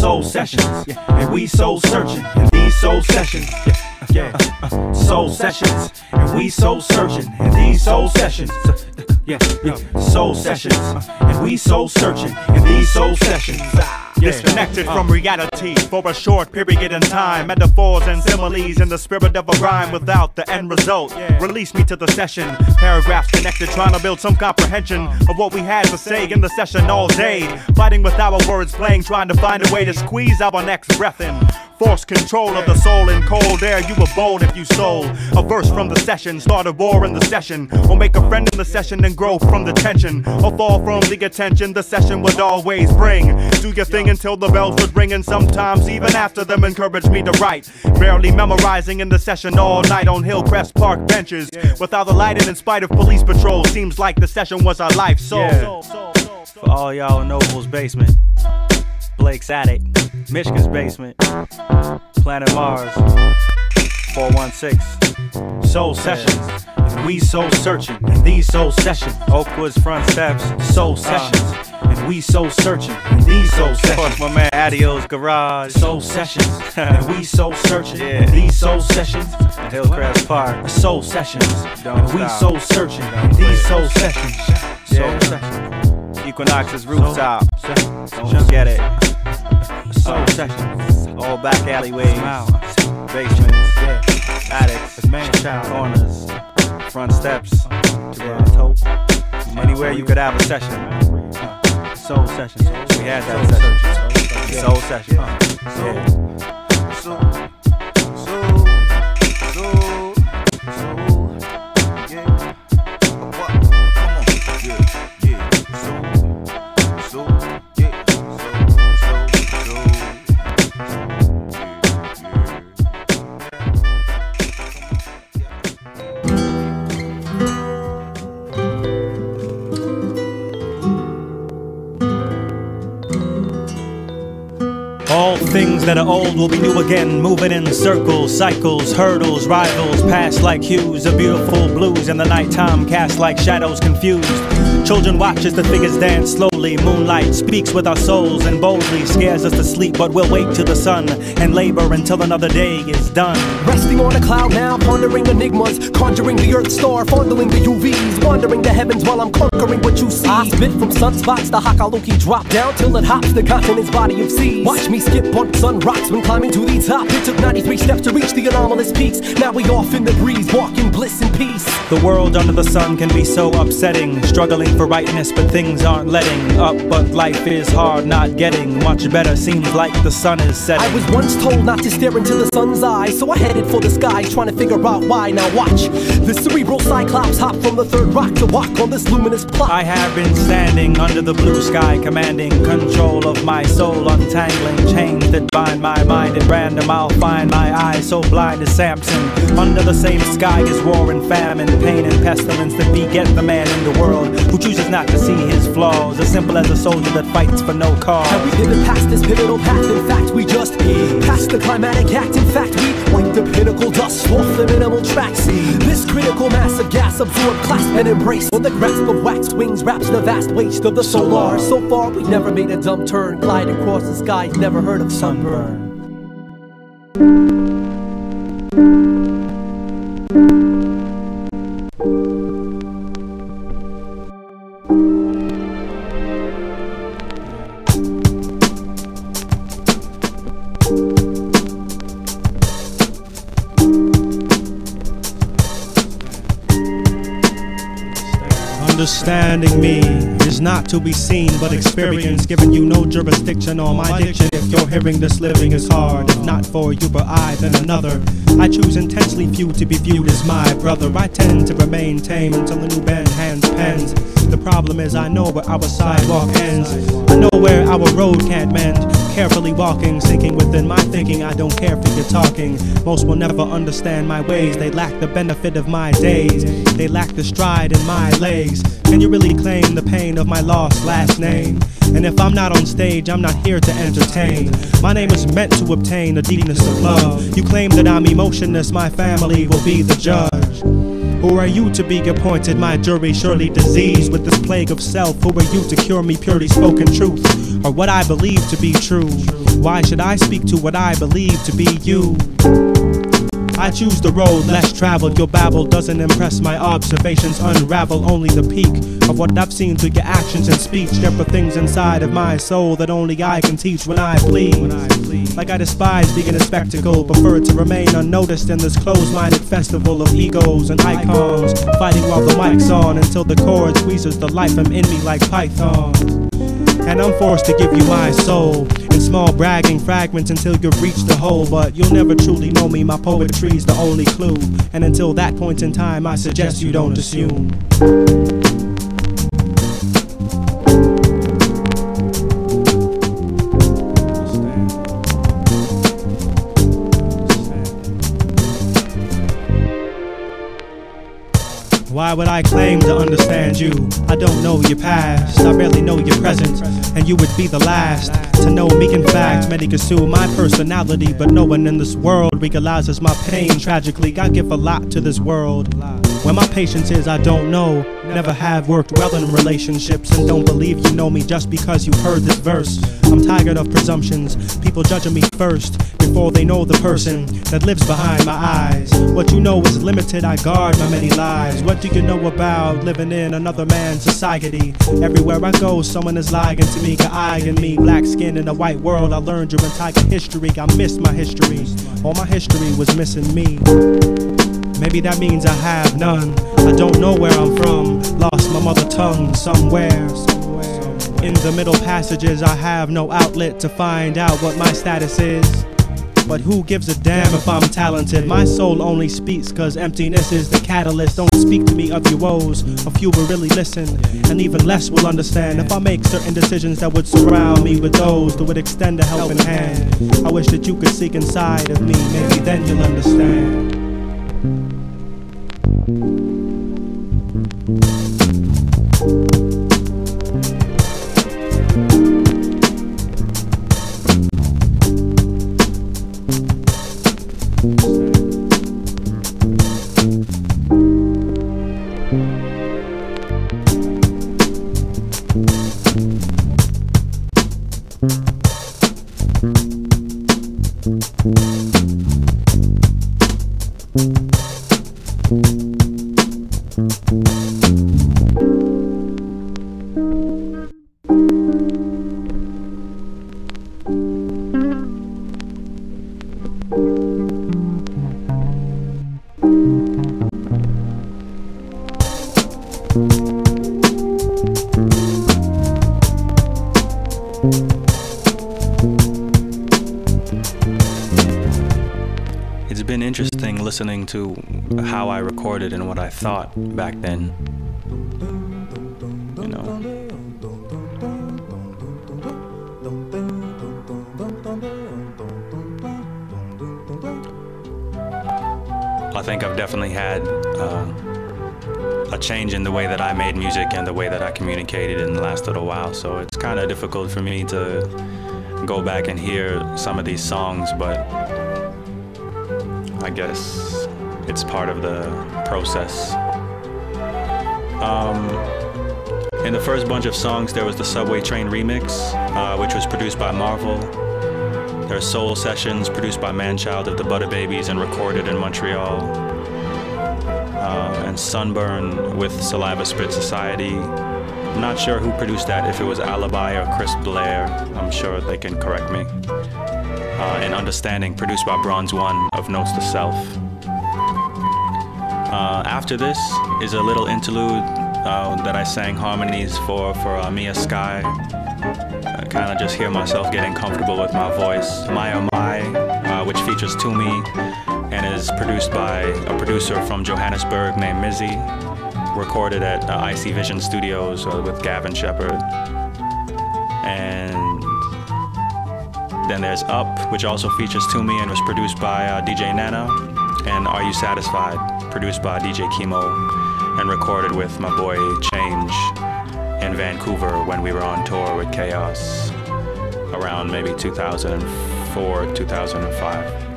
Soul sessions, and we soul searching in these soul sessions. Soul sessions, and we soul searching in these soul sessions. Soul sessions, and we soul searching in these soul sessions. Disconnected from reality for a short period in time. Metaphors and similes in the spirit of a rhyme without the end result. Release me to the session. Paragraphs connected, trying to build some comprehension of what we had to say in the session all day. Fighting with our words playing, trying to find a way to squeeze our next breath in. Force control of the soul in cold air. You were bold if you sold a verse from the session. Start a war in the session, or make a friend in the session and grow from the tension, or fall from the attention the session would always bring. Do your thing until the bells would ring, and sometimes even after them encourage me to write. Barely memorizing in the session all night on Hillcrest Park benches, without the light and in spite of police patrol. Seems like the session was our life soul. For all y'all in Noble's basement, Blake's attic, Michigan's basement, Planet Mars, 416. Soul sessions, and we soul searching in these soul sessions. Oakwood's front steps, Soul sessions, and we soul searching in these soul of course sessions. my man Adio's garage, Soul sessions, and we soul searching in these soul sessions. Hillcrest Park, Soul sessions, Don't and we stop. soul searching in these soul sessions. Soul sessions, Equinox's rooftop, don't forget it. soul sessions, All back alleyways, basements, attics, corners, front steps, anywhere you could have a session. soul sessions. We had that session. Soul session. All things that are old will be new again, moving in circles, cycles, hurdles, rivals, pass like hues of beautiful blues in the nighttime, cast like shadows confused. Children watch as the figures dance slowly. Moonlight speaks with our souls and boldly scares us to sleep, but we'll wake to the sun and labor until another day is done. Resting on a cloud now, pondering enigmas, conjuring the earth star, fondling the UVs, wandering the heavens while I'm conquering what you see. I spit from sunspots, the Hakaloki drop down till it hops the continent's body of seas. Watch me skip on sun rocks when climbing to the top. It took 93 steps to reach the anomalous peaks. Now we off in the breeze, walking bliss and peace. The world under the sun can be so upsetting, struggling for rightness but things aren't letting up. But life is hard, not getting much better, seems like the sun is setting. I was once told not to stare into the sun's eyes, so I headed for the sky, trying to figure out why. Now watch, the cerebral cyclops hop from the third rock to walk on this luminous plot. I have been standing under the blue sky, commanding control of my soul, untangling chains that bind my mind at random. I'll find my eyes so blind as Samson. Under the same sky is war and famine, pain and pestilence that beget the man in the world who chooses not to see his flaws, as simple as a soldier that fights for no cause. And we pivot past this pivotal path, in fact we just passed the climatic act. In fact we wipe the pinnacle dust off the minimal tracks. This critical mass of gas absorbed, clasp and embrace. On the grasp of wax wings wraps the vast waste of the solar. So far we've never made a dumb turn, glide across the skies, never heard of sunburn. Understanding me is not to be seen but experience, giving you no jurisdiction on my diction. If you're hearing this, living is hard, if not for you but I then another. I choose intensely few to be viewed as my brother. I tend to remain tame until a new band hands pens. The problem is I know where our sidewalk ends, I know where our road can't mend. Carefully walking, sinking within my thinking, I don't care if you're talking. Most will never understand my ways, they lack the benefit of my days, they lack the stride in my legs. Can you really claim the pain of my lost last name? And if I'm not on stage, I'm not here to entertain. My name is meant to obtain the deepness of love. You claim that I'm emotionless, my family will be the judge. Who are you to be appointed my jury? Surely diseased with this plague of self. Who are you to cure me purely spoken truth? or what I believe to be true. Why should I speak to what I believe to be you? I choose the road less traveled. Your babble doesn't impress, my observations unravel only the peak of what I've seen through your actions and speech. There are things inside of my soul that only I can teach when I bleed. Like I despise being a spectacle, prefer to remain unnoticed in this closed-minded festival of egos and icons, fighting while the mic's on until the chord squeezes the life from in me like pythons. And I'm forced to give you my soul in small bragging fragments until you've reached the whole. But you'll never truly know me, my poetry's the only clue. And until that point in time, I suggest you don't assume. Why would I claim to understand you? I don't know your past, I barely know your present, and you would be the last to know me. In fact, many consume my personality, but no one in this world realizes my pain. Tragically, I give a lot to this world. Where my patience is, I don't know. Never have worked well in relationships, and don't believe you know me just because you heard this verse. I'm tired of presumptions, people judging me first before they know the person that lives behind my eyes. What you know is limited, I guard my many lies. What do you know about living in another man's society? Everywhere I go, someone is lying to me, eyeing me. Black skin in a white world, I learned your entire history. I missed my history, all my history was missing me. Maybe that means I have none. I don't know where I'm from, lost my mother tongue somewhere. In the middle passages, I have no outlet to find out what my status is. But who gives a damn if I'm talented? My soul only speaks cause emptiness is the catalyst. Don't speak to me of your woes, a few will really listen, and even less will understand if I make certain decisions that would surround me with those that would extend a helping hand. I wish that you could seek inside of me, maybe then you'll understand. It's been interesting listening to how I recorded and what I thought back then. You know. I think I've definitely had a change in the way that I made music and the way that I communicated in the last little while. So it's kind of difficult for me to go back and hear some of these songs, but I guess it's part of the process. In the first bunch of songs, there was the Subway Train remix, which was produced by Marvel. There are Soul Sessions produced by Manchild of the Butter Babies and recorded in Montreal. And Sunburn with Saliva Spit Society. I'm not sure who produced that, if it was Alibi or Chris Blair. I'm sure they can correct me. And Understanding, produced by Bronze One of Notes to Self. After this is a little interlude that I sang harmonies for Mia Sky. I kind of just hear myself getting comfortable with my voice. My Oh My, which features Toomey and is produced by a producer from Johannesburg named Mizzy. Recorded at IC Vision Studios with Gavin Shepard. And then there's Up, which also features Toomey and was produced by DJ Nana. And Are You Satisfied, produced by DJ Kimo and recorded with my boy Change in Vancouver when we were on tour with Chaos around maybe 2004, 2005.